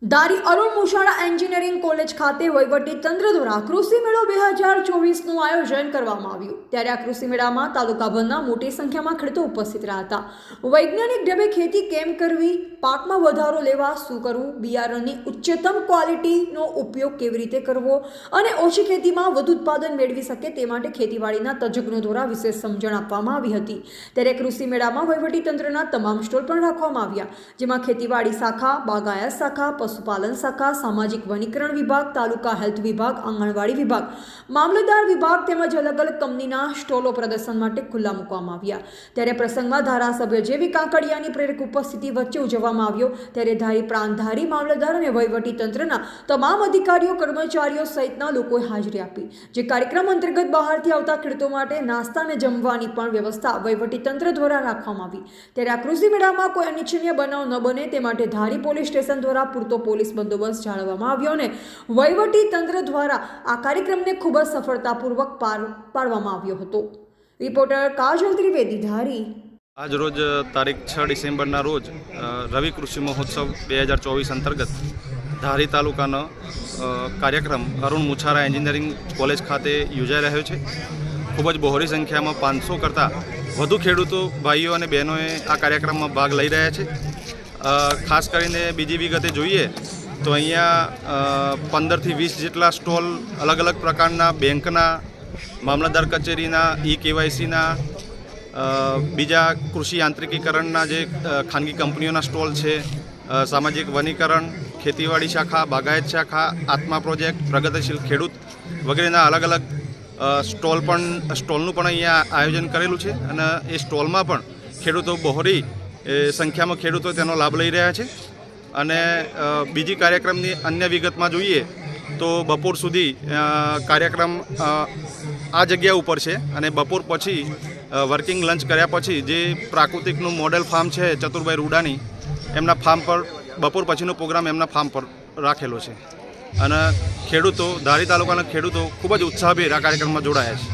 દારી Arun મુશાળા engineering college ખાતે વહીવટી તંત્ર દ્વારા કૃષિ મેળો 2024નું આયોજન કરવામાં આવ્યું। ત્યારે આ કૃષિ મેળામાં તાલુકાભરના મોટી સંખ્યામાં ખેડૂતો ઉપસ્થિત રહ્યા હતા। વૈજ્ઞાનિક ઢબે ખેતી કેમ કરવી, પાકમાં વધારો લેવા શું કરવું, બિયારણની ઉચ્ચતમ ક્વોલિટીનો ઉપયોગ કેવી રીતે કરવો અને ઓછી ખેતીમાં વધુ ઉત્પાદન મેળવી શકે તે માટે ખેતીવાડીના તજજ્ઞો દ્વારા વિશેષ સમજણ આપવામાં આવી હતી। ત્યારે કૃષિ મેળામાં વહીવટી તંત્રના તમામ સ્ટોલ પણ રાખવામાં આવ્યા, જેમાં ખેતીવાડી શાખા, બાગાયત શાખા, પશુપાલન શાખા, સામાજિક વનીકરણ વિભાગ, તાલુકા હેલ્થ વિભાગ, આંગણવાડી વિભાગ, મામલતદાર વિભાગ તેમજ અલગ અલગ કંપનીના સ્ટોલો પ્રદર્શન માટે ખુલ્લા મૂકવામાં આવ્યા। ત્યારે પ્રસંગમાં ધારાસભ્ય જેવી કાકડિયાની પ્રેરક ઉપસ્થિતિ વચ્ચે ઉજવવામાં આવ્યો। ત્યારે ધારી પ્રાંતધારી, મામલતદાર અને વહીવટી તંત્રના તમામ અધિકારીઓ, કર્મચારીઓ સહિતના લોકોએ હાજરી આપી। જે કાર્યક્રમ અંતર્ગત બહારથી આવતા ખેડૂતો માટે નાસ્તા અને જમવાની પણ વ્યવસ્થા વહીવટી તંત્ર દ્વારા રાખવામાં આવી। ત્યારે આ કૃષિ મેળામાં કોઈ અનિચ્છનીય બનાવ ન બને તે માટે ધારી પોલીસ સ્ટેશન દ્વારા પૂરતો પોલીસ બંદોબસ્ત જાળવવામાં આવ્યો અને વહીવટી તંત્ર દ્વારા આ કાર્યક્રમને ખૂબ જ સફળતાપૂર્વક પાર પાડવામાં આવ્યો હતો। રિપોર્ટર કાજલ ત્રિવેદી, ધારી। આજ રોજ તારીખ 6 ડિસેમ્બરના રોજ રવિ કૃષિ મહોત્સવ 2024 અંતર્ગત ધારી તાલુકાનો કાર્યક્રમ અરુણ મુછારા એન્જિનિયરિંગ કોલેજ ખાતે યોજાઈ રહ્યો છે। ખૂબ જ બહોળી સંખ્યામાં 500 કરતાં વધુ ખેડૂતો, ભાઈઓ અને બહેનોએ આ કાર્યક્રમમાં ભાગ લઈ રહ્યા છે। ખાસ કરીને બીજી વિગતે જોઈએ તો અહીંયા 15 થી 20 જેટલા સ્ટોલ અલગ અલગ પ્રકારના બેંકના, મામલતદાર કચેરીના, KYCના, બીજા કૃષિ યાંત્રિકીકરણના જે ખાનગી કંપનીઓના સ્ટોલ છે, સામાજિક વનીકરણ, ખેતીવાડી શાખા, બાગાયત શાખા, આત્મા પ્રોજેક્ટ, પ્રગતિશીલ ખેડૂત વગેરેના અલગ અલગ સ્ટોલનું પણ અહીંયા આયોજન કરેલું છે અને એ સ્ટોલમાં પણ ખેડૂતો બહોળી સંખ્યામાં ખેડૂતો તેનો લાભ લઈ રહ્યા છે। અને બીજી કાર્યક્રમની અન્ય વિગતમાં જોઈએ તો બપોર સુધી કાર્યક્રમ આ જગ્યા ઉપર છે અને બપોર પછી વર્કિંગ લંચ કર્યા પછી જે પ્રાકૃતિકનું મોડેલ ફાર્મ છે ચતુરભાઈ રૂડાની, એમના ફાર્મ પર બપોર પછીનો પ્રોગ્રામ એમના ફાર્મ પર રાખેલો છે અને ખેડૂતો, ધારી તાલુકાના ખેડૂતો ખૂબ જ ઉત્સાહભેર આ કાર્યક્રમમાં જોડાયા છે।